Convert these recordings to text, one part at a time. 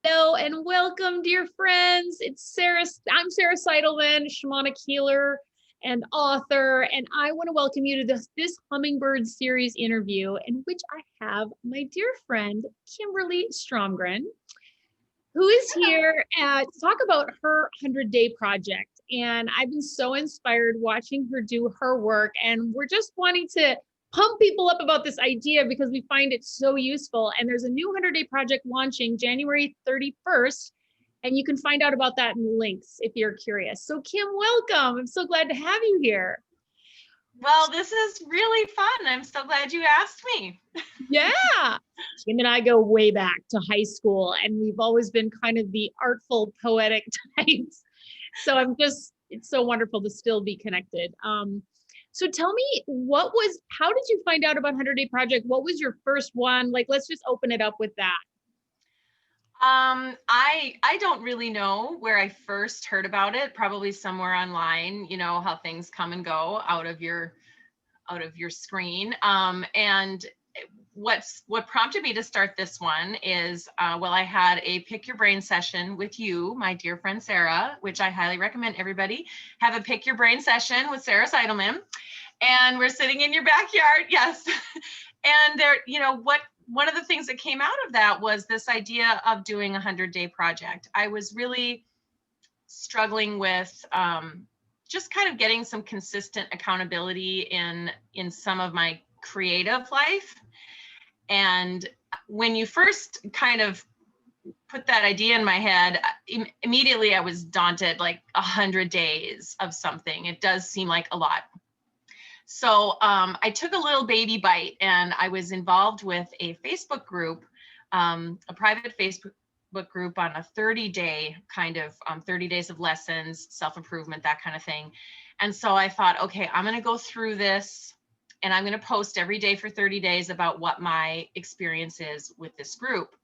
Hello and welcome, dear friends. I'm Sarah Seidelman, shamanic healer and author, and I want to welcome you to this Hummingbird series interview in which I have my dear friend, Kimberly Stromgren, who is here to talk about her 100-day project. And I've been so inspired watching her do her work, and we're just wanting to pump people up about this idea because we find it so useful. And there's a new 100-day project launching January 31st, and you can find out about that in the links if you're curious. So Kim, welcome. I'm so glad to have you here. Well, this is really fun. I'm so glad you asked me. Yeah. Kim and I go way back to high school, and we've always been kind of the artful, poetic types. So it's so wonderful to still be connected. So tell me, how did you find out about 100-day project? What was your first one? Like, let's just open it up with that. I don't really know where I first heard about it, probably somewhere online, you know, how things come and go out of your screen. And what prompted me to start this one is, I had a pick your brain session with you, my dear friend Sarah, which I highly recommend everybody have a pick your brain session with Sarah Seidelman. And we're sitting in your backyard. Yes. And there, one of the things that came out of that was this idea of doing a 100-day project. I was really struggling with just kind of getting some consistent accountability in some of my creative life. And when you first kind of put that idea in my head, immediately I was daunted, like 100 days of something. It does seem like a lot. So I took a little baby bite, and I was involved with a Facebook group, a private Facebook group on a 30-day kind of 30 days of lessons, self-improvement, that kind of thing. And so I thought, okay, I'm going to go through this, and I'm going to post every day for 30 days about what my experience is with this group.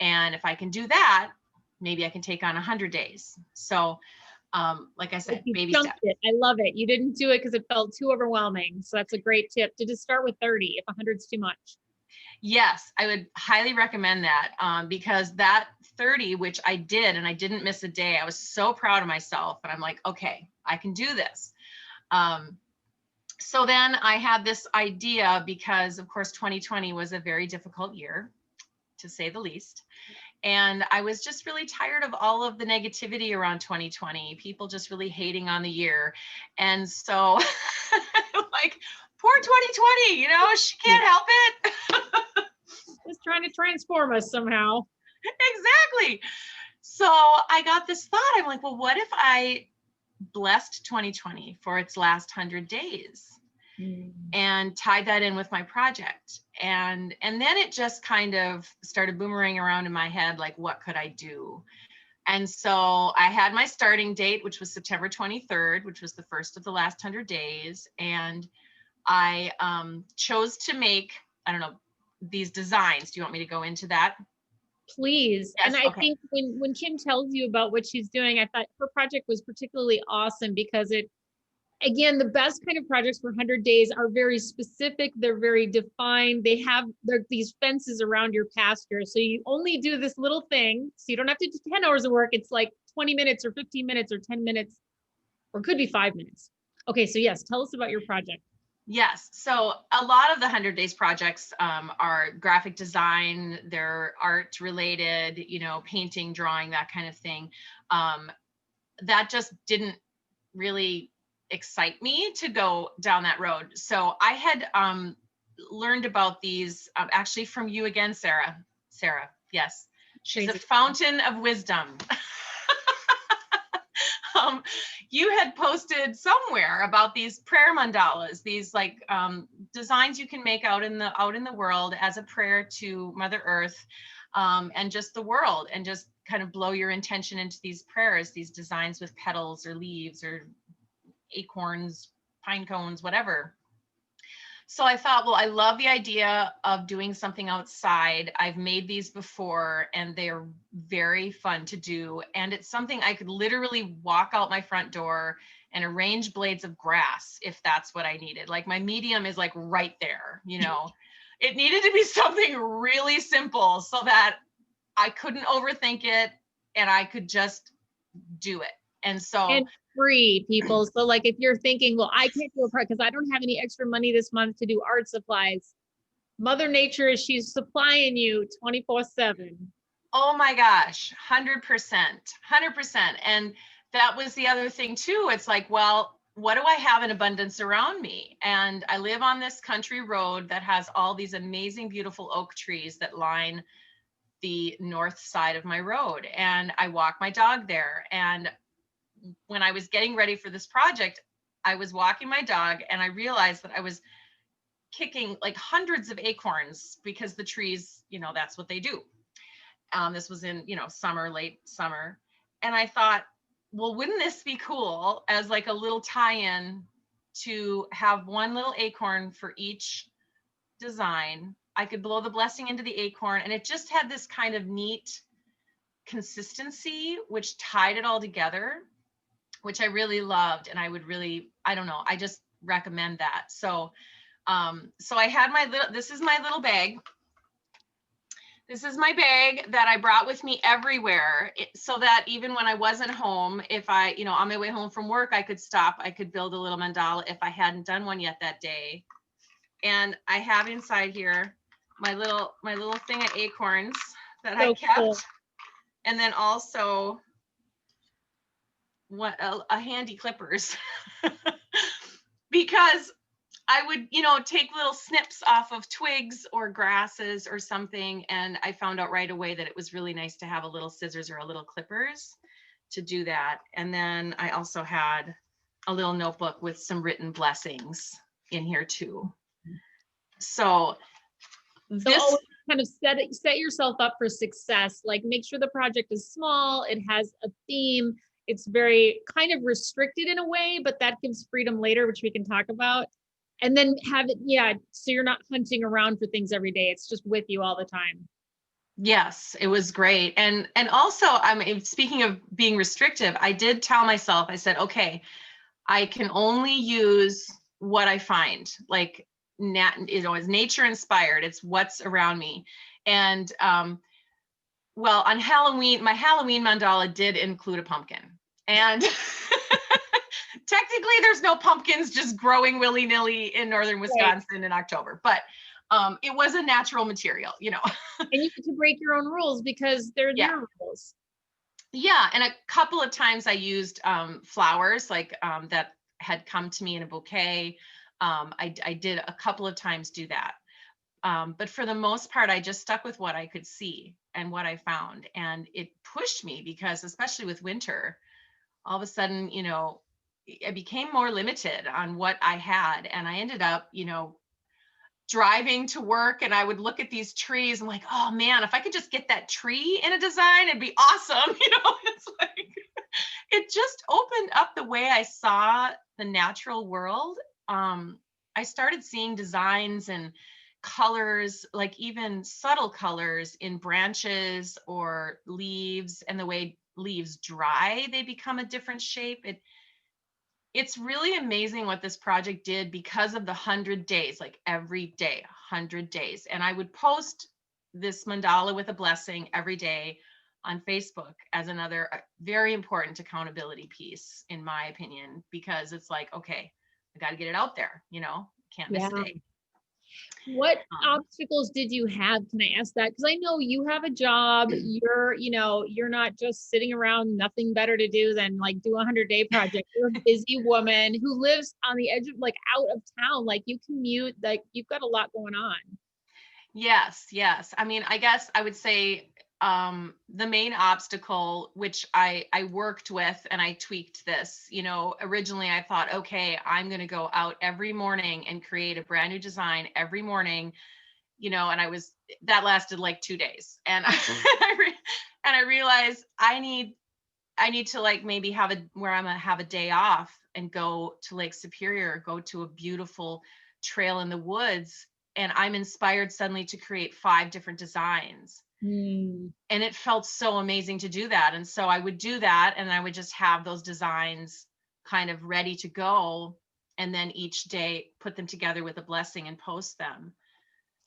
And if I can do that, maybe I can take on 100 days. So like I said, baby steps. I love it. You didn't do it because it felt too overwhelming. So that's a great tip to just start with 30 if 100's too much. Yes, I would highly recommend that because that 30, which I did, and I didn't miss a day. I was so proud of myself, and I'm like, okay, I can do this. So then I had this idea because, of course, 2020 was a very difficult year, to say the least. And I was just really tired of all of the negativity around 2020, people just really hating on the year. And so like, poor 2020, she can't help it. Just trying to transform us somehow. Exactly. So I got this thought. I'm like, well, what if I blessed 2020 for its last 100 days? And tied that in with my project. And then it just kind of started boomerang around in my head, like, what could I do? And so I had my starting date, which was September 23rd, which was the first of the last 100 days. And I chose to make, I don't know, these designs. Do you want me to go into that? Please. Yes, and I think when Kim tells you about what she's doing, I thought her project was particularly awesome because again, the best kind of projects for 100 days are very specific. They're very defined. They're these fences around your pasture. So you only do this little thing. So you don't have to do 10 hours of work. It's like 20 minutes or 15 minutes or 10 minutes, or it could be 5 minutes. Okay. So yes, tell us about your project. Yes. So a lot of the 100 days projects are graphic design, they're art related, painting, drawing, that kind of thing. That just didn't really excite me to go down that road. So I had learned about these actually from you again, Sarah. Sarah, yes. She's a fountain of wisdom. You had posted somewhere about these prayer mandalas, these like designs you can make out in the world as a prayer to Mother Earth and just the world, and just kind of blow your intention into these prayers, these designs with petals or leaves or acorns, pine cones, whatever. So I thought, well, I love the idea of doing something outside. I've made these before and they're very fun to do. And it's something I could literally walk out my front door and arrange blades of grass if that's what I needed. Like my medium is like right there, It needed to be something really simple so that I couldn't overthink it, and I could just do it. And so And free, people. So like if you're thinking, well, I can't do a project because I don't have any extra money this month to do art supplies. Mother Nature is she's supplying you 24/7. oh my gosh, 100%, 100%. And that was the other thing too. It's like, well, what do I have in abundance around me? And I live on this country road that has all these amazing, beautiful oak trees that line the north side of my road. And I walk my dog there. And when I was getting ready for this project, I was walking my dog and I realized that I was kicking like hundreds of acorns because the trees, that's what they do. This was in, summer, late summer. And I thought, well, wouldn't this be cool as like a little tie-in to have one little acorn for each design? I could blow the blessing into the acorn, and it just had this kind of neat consistency, which tied it all together, which I really loved. And I don't know, I just recommend that. So, so I had this is my little bag. This is my bag that I brought with me everywhere, so that even when I wasn't home, if I, on my way home from work, I could stop, I could build a little mandala if I hadn't done one yet that day. And I have inside here my little thing of acorns that I kept. Cool. And then also a handy clippers because I would, take little snips off of twigs or grasses or something. And I found out right away that it was really nice to have a little scissors or a little clippers to do that. And then I also had a little notebook with some written blessings in here too. So this kind of set yourself up for success. Like make sure the project is small. It has a theme. It's very kind of restricted in a way, but that gives freedom later, which we can talk about. And then have it, so you're not hunting around for things every day. It's just with you all the time. Yes, it was great. And also, I mean, speaking of being restrictive, I did tell myself, I said, okay, I can only use what I find, like, it's nature inspired. It's what's around me. And well, on Halloween, my Halloween mandala did include a pumpkin. And technically there's no pumpkins just growing willy-nilly in northern Wisconsin in October, but it was a natural material, And you get to break your own rules because they're your rules. Yeah, and a couple of times I used flowers like that had come to me in a bouquet. I did a couple of times do that. But for the most part, I just stuck with what I could see and what I found. And it pushed me because, especially with winter, all of a sudden, I became more limited on what I had. And I ended up, driving to work, and I would look at these trees. I'm like, oh man, if I could just get that tree in a design, it'd be awesome. It's like, it just opened up the way I saw the natural world. I started seeing designs and colors, like even subtle colors in branches or leaves, and the way leaves dry, they become a different shape. It's really amazing what this project did because of the 100 days, like every day, 100 days. And I would post this mandala with a blessing every day on Facebook as another very important accountability piece, in my opinion, because it's like, okay, I got to get it out there, can't miss a day. What obstacles did you have? Can I ask that? Because I know you have a job. You're not just sitting around, nothing better to do than like do a 100-day project. You're a busy woman who lives on the edge of like out of town. Like you commute, like you've got a lot going on. Yes. I mean, I guess I would say the main obstacle, which I worked with and I tweaked this, originally I thought, okay, I'm going to go out every morning and create a brand new design every morning, and that lasted like 2 days. And I realized I need to like maybe have where I'm going to have a day off and go to Lake Superior, go to a beautiful trail in the woods. And I'm inspired suddenly to create 5 different designs. And it felt so amazing to do that. And so I would do that, and I would just have those designs kind of ready to go. And then each day put them together with a blessing and post them.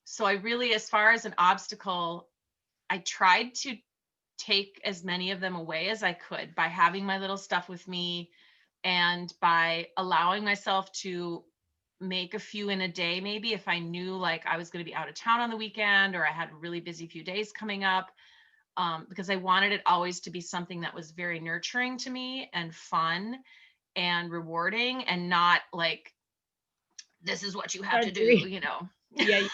So I really, as far as an obstacle, I tried to take as many of them away as I could by having my little stuff with me and by allowing myself to make a few in a day, maybe if I knew like I was going to be out of town on the weekend or I had a really busy few days coming up, because I wanted it always to be something that was very nurturing to me and fun and rewarding, and not like, this is what you have to do, Agree. you know? Yeah.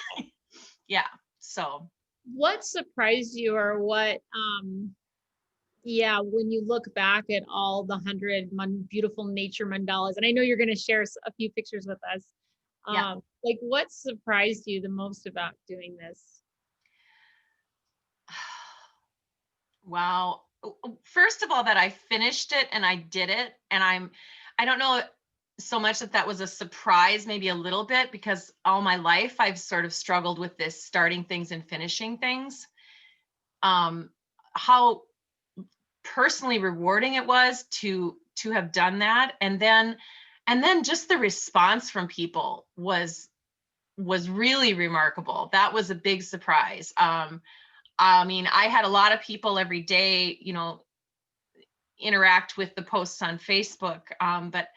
Yeah. So, What surprised you, or what, yeah, when you look back at all the 100 beautiful nature mandalas, and I know you're going to share a few pictures with us, yeah. like what surprised you the most about doing this? Wow. First of all, that I finished it and I did it. And I don't know so much that that was a surprise, maybe a little bit, because all my life I've sort of struggled with this starting things and finishing things. How personally rewarding it was to have done that. And then just the response from people was really remarkable. That was a big surprise. I mean, I had a lot of people every day, you know, interact with the posts on Facebook. But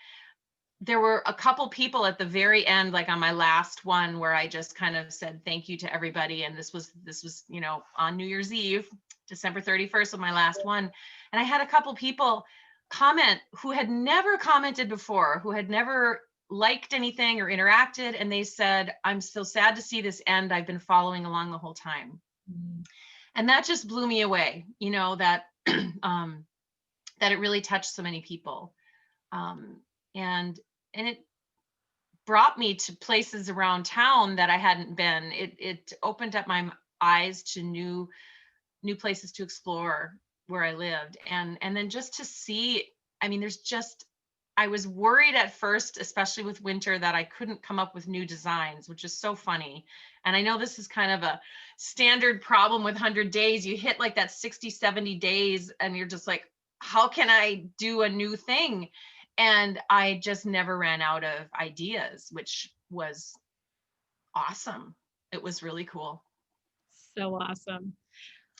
there were a couple people at the very end, like on my last one, where I just kind of said thank you to everybody. And this was, you know, on New Year's Eve, December 31st was my last one. And I had a couple people comment who had never commented before, who had never liked anything or interacted. And they said, I'm so sad to see this end. I've been following along the whole time. Mm. And that just blew me away, you know, that that it really touched so many people. Um, and it brought me to places around town that I hadn't been. It opened up my eyes to new places to explore where I lived. And then just to see, I mean, I was worried at first, especially with winter, that I couldn't come up with new designs, which is so funny. And I know this is kind of a standard problem with 100 days. You hit like that 60, 70 days and you're just like, how can I do a new thing? And I just never ran out of ideas, which was awesome. It was really cool. So awesome.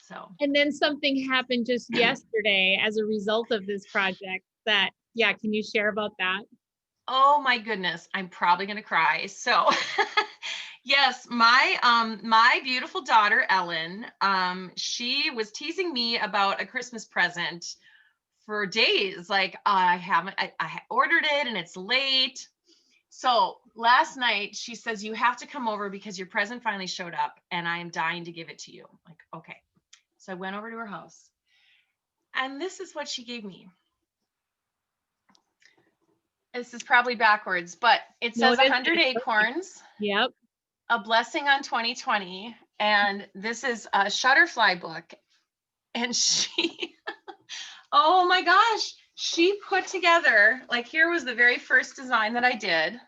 So, And then something happened just yesterday as a result of this project that, yeah, can you share about that? oh my goodness, I'm probably going to cry. So, yes, my beautiful daughter Ellen, she was teasing me about a Christmas present for days. Like, I ordered it and it's late. So last night she says, you have to come over because your present finally showed up and I am dying to give it to you. I'm like, okay. So I went over to her house and this is what she gave me. This is probably backwards, but it No, says it is. 100 acorns, Yep. a blessing on 2020. And this is a Shutterfly book. And she, oh my gosh, she put together, like, here was the very first design that I did.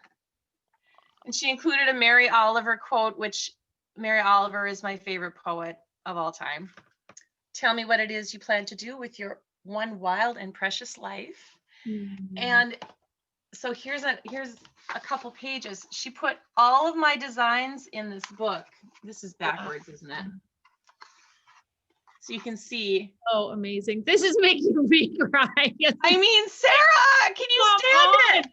And she included a Mary Oliver quote, which Mary Oliver is my favorite poet of all time. Tell me what it is you plan to do with your one wild and precious life. Mm. And so here's a couple pages. She put all of my designs in this book. This is backwards, isn't it? So you can see. Oh, amazing. This is making me cry. I mean, Sarah, can you stand it?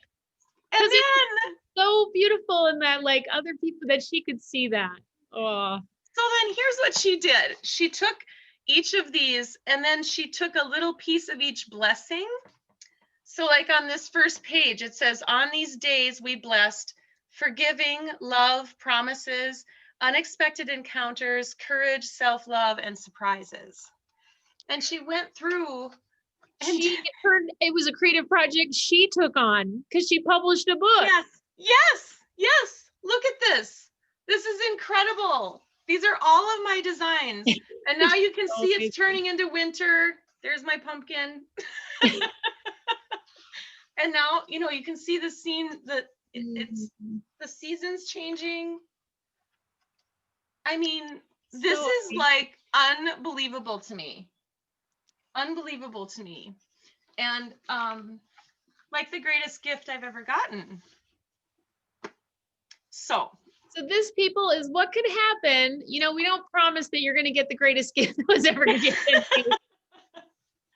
And then so beautiful in that, like, other people, that she could see that. Oh. So then here's what she did. She took each of these and then she took a little piece of each blessing. So like on this first page, it says, on these days we blessed forgiving, love, promises, unexpected encounters, courage, self-love, and surprises. And she went through and it was a creative project she took on because she published a book. Yes. Look at this. This is incredible. These are all of my designs. And now you can see it's turning into winter. There's my pumpkin. And now, you know, you can see the scene that it's the seasons changing. I mean, this is like unbelievable to me. Unbelievable to me. And like the greatest gift I've ever gotten. So So this, people, is what could happen. You know, we don't promise that you're going to get the greatest gift that was ever going to get sent to you,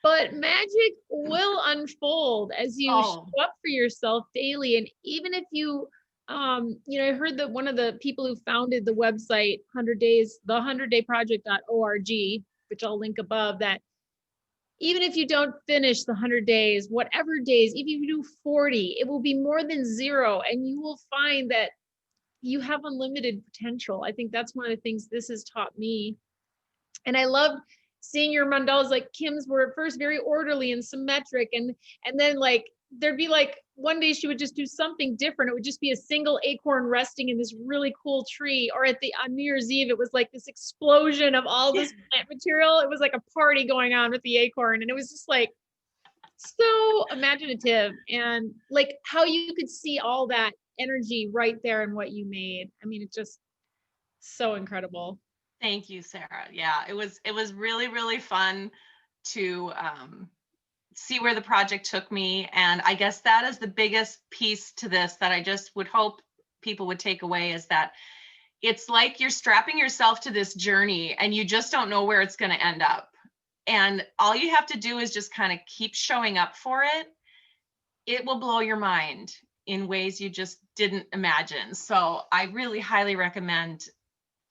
but magic will unfold as you show Oh, up for yourself daily. And even if you, you know, I heard that one of the people who founded the website 100 days, the 100dayproject.org, which I'll link above, that even if you don't finish the 100 days, whatever days, even if you do 40, it will be more than zero. And you will find that you have unlimited potential. I think that's one of the things this has taught me. And I loved seeing your mandalas. Like Kim's were at first very orderly and symmetric. And then like there'd be like one day she would just do something different. It would just be a single acorn resting in this really cool tree. Or on New Year's Eve, it was like this explosion of all this plant material. It was like a party going on with the acorn. And it was just like so imaginative, and like how you could see all that energy right there in what you made. I mean, it's just so incredible. thank you, Sarah. Yeah, it was really, really fun to see where the project took me. And I guess that is the biggest piece to this that I just would hope people would take away, is that it's like you're strapping yourself to this journey and you just don't know where it's going to end up. And all you have to do is just kind of keep showing up for it. It will blow your mind in ways you just didn't imagine. So I really highly recommend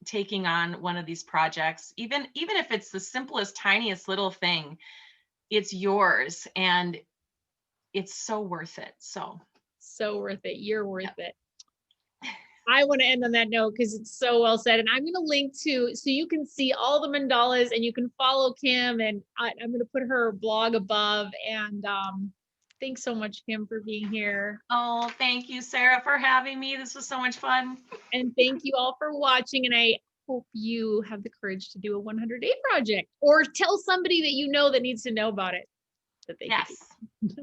taking on one of these projects, even if it's the simplest, tiniest little thing. It's yours, and it's so worth it. So worth it. You're worth yeah. it. I want to end on that note because it's so well said. And I'm going to link to, so you can see all the mandalas and you can follow Kim. And I'm going to put her blog above. And thanks so much, Kim, for being here. Oh, thank you, Sarah, for having me. This was so much fun. And thank you all for watching. And I hope you have the courage to do a 100-day project, or tell somebody that you know that needs to know about it, that they Yes. could do.